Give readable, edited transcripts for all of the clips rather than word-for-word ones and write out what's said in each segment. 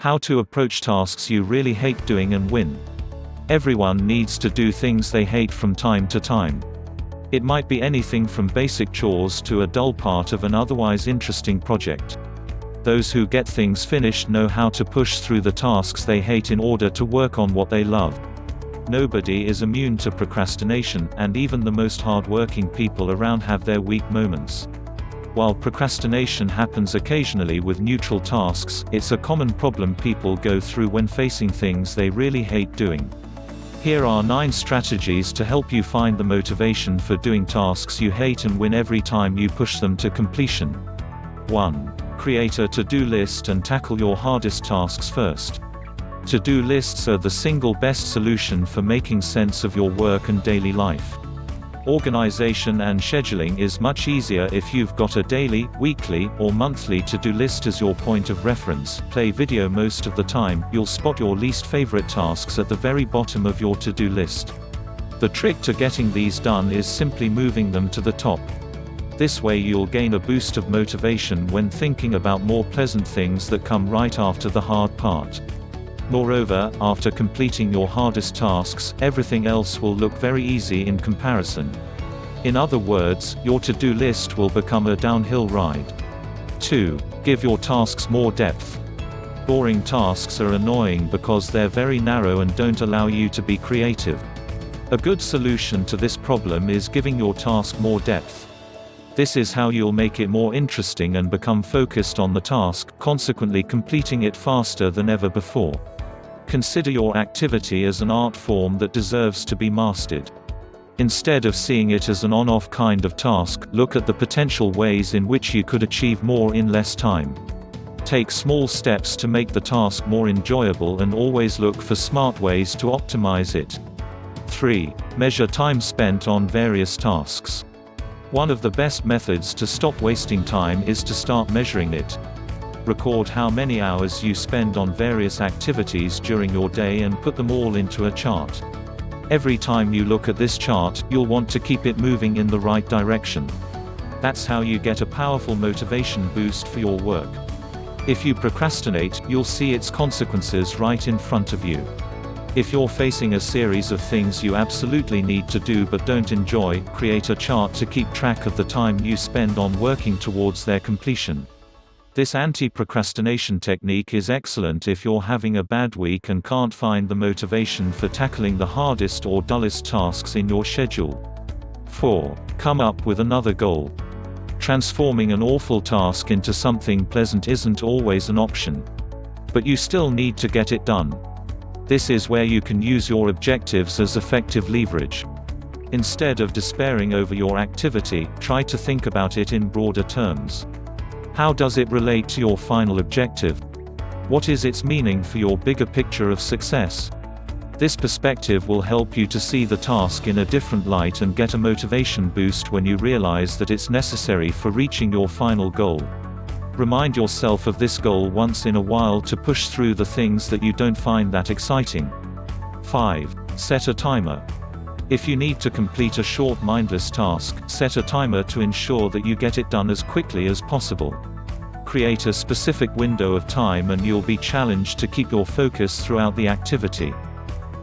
How to approach tasks you really hate doing and win. Everyone needs to do things they hate from time to time. It might be anything from basic chores to a dull part of an otherwise interesting project. Those who get things finished know how to push through the tasks they hate in order to work on what they love. Nobody is immune to procrastination, and even the most hard-working people around have their weak moments. While procrastination happens occasionally with neutral tasks, it's a common problem people go through when facing things they really hate doing. Here are 9 strategies to help you find the motivation for doing tasks you hate and win every time you push them to completion. 1. Create a to-do list and tackle your hardest tasks first. To-do lists are the single best solution for making sense of your work and daily life. Organization and scheduling is much easier if you've got a daily, weekly, or monthly to-do list as your point of reference. Play video most of the time, you'll spot your least favorite tasks at the very bottom of your to-do list. The trick to getting these done is simply moving them to the top. This way you'll gain a boost of motivation when thinking about more pleasant things that come right after the hard part. Moreover, after completing your hardest tasks, everything else will look very easy in comparison. In other words, your to-do list will become a downhill ride. 2. Give your tasks more depth. Boring tasks are annoying because they're very narrow and don't allow you to be creative. A good solution to this problem is giving your task more depth. This is how you'll make it more interesting and become focused on the task, consequently completing it faster than ever before. Consider your activity as an art form that deserves to be mastered. Instead of seeing it as an on-off kind of task, look at the potential ways in which you could achieve more in less time. Take small steps to make the task more enjoyable and always look for smart ways to optimize it. 3. Measure time spent on various tasks. One of the best methods to stop wasting time is to start measuring it. Record how many hours you spend on various activities during your day and put them all into a chart. Every time you look at this chart, you'll want to keep it moving in the right direction. That's how you get a powerful motivation boost for your work. If you procrastinate, you'll see its consequences right in front of you. If you're facing a series of things you absolutely need to do but don't enjoy, create a chart to keep track of the time you spend on working towards their completion. This anti-procrastination technique is excellent if you're having a bad week and can't find the motivation for tackling the hardest or dullest tasks in your schedule. 4. Come up with another goal. Transforming an awful task into something pleasant isn't always an option. But you still need to get it done. This is where you can use your objectives as effective leverage. Instead of despairing over your activity, try to think about it in broader terms. How does it relate to your final objective? What is its meaning for your bigger picture of success? This perspective will help you to see the task in a different light and get a motivation boost when you realize that it's necessary for reaching your final goal. Remind yourself of this goal once in a while to push through the things that you don't find that exciting. 5. Set a timer. If you need to complete a short mindless task, set a timer to ensure that you get it done as quickly as possible. Create a specific window of time and you'll be challenged to keep your focus throughout the activity.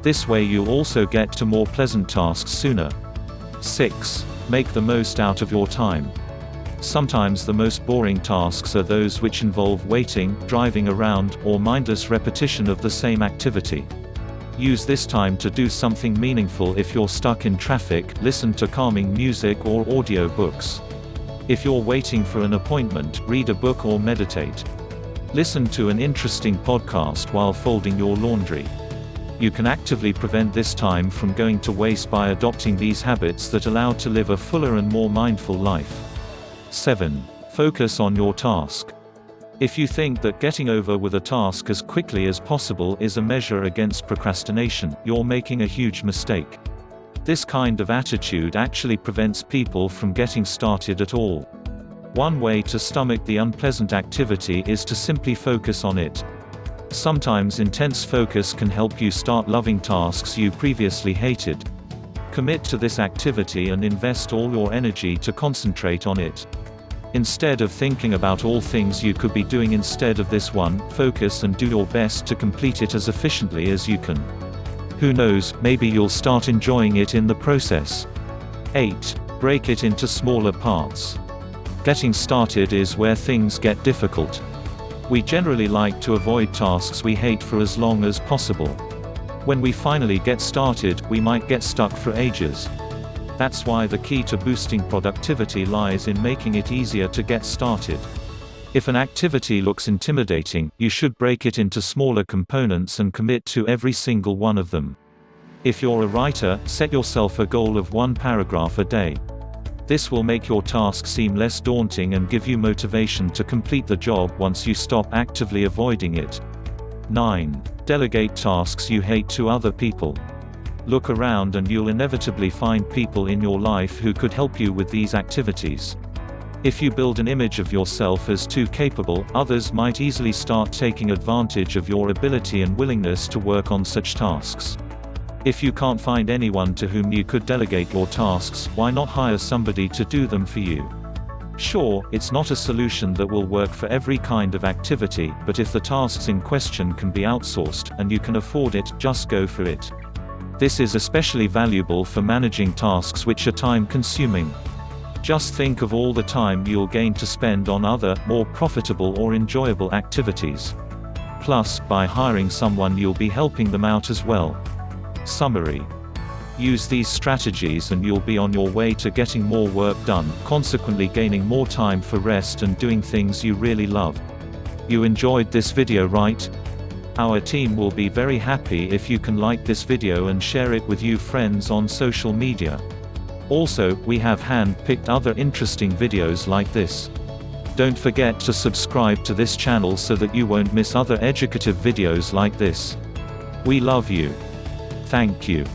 This way you'll also get to more pleasant tasks sooner. 6. Make the most out of your time. Sometimes the most boring tasks are those which involve waiting, driving around, or mindless repetition of the same activity. Use this time to do something meaningful. If you're stuck in traffic, listen to calming music or audio books. If you're waiting for an appointment, read a book or meditate. Listen to an interesting podcast while folding your laundry. You can actively prevent this time from going to waste by adopting these habits that allow to live a fuller and more mindful life. 7. Focus on your task. If you think that getting over with a task as quickly as possible is a measure against procrastination, you're making a huge mistake. This kind of attitude actually prevents people from getting started at all. One way to stomach the unpleasant activity is to simply focus on it. Sometimes intense focus can help you start loving tasks you previously hated. Commit to this activity and invest all your energy to concentrate on it. Instead of thinking about all things you could be doing instead of this one, focus and do your best to complete it as efficiently as you can. Who knows, maybe you'll start enjoying it in the process. 8. Break it into smaller parts. Getting started is where things get difficult. We generally like to avoid tasks we hate for as long as possible. When we finally get started, we might get stuck for ages. That's why the key to boosting productivity lies in making it easier to get started. If an activity looks intimidating, you should break it into smaller components and commit to every single one of them. If you're a writer, set yourself a goal of 1 paragraph a day. This will make your task seem less daunting and give you motivation to complete the job once you stop actively avoiding it. 9. Delegate tasks you hate to other people. Look around and you'll inevitably find people in your life who could help you with these activities. If you build an image of yourself as too capable, others might easily start taking advantage of your ability and willingness to work on such tasks. If you can't find anyone to whom you could delegate your tasks, why not hire somebody to do them for you? Sure, it's not a solution that will work for every kind of activity, but if the tasks in question can be outsourced, and you can afford it, just go for it. This is especially valuable for managing tasks which are time-consuming. Just think of all the time you'll gain to spend on other, more profitable or enjoyable activities. Plus, by hiring someone you'll be helping them out as well. Summary. Use these strategies and you'll be on your way to getting more work done, consequently gaining more time for rest and doing things you really love. You enjoyed this video, right? Our team will be very happy if you can like this video and share it with your friends on social media. Also, we have hand-picked other interesting videos like this. Don't forget to subscribe to this channel so that you won't miss other educative videos like this. We love you. Thank you.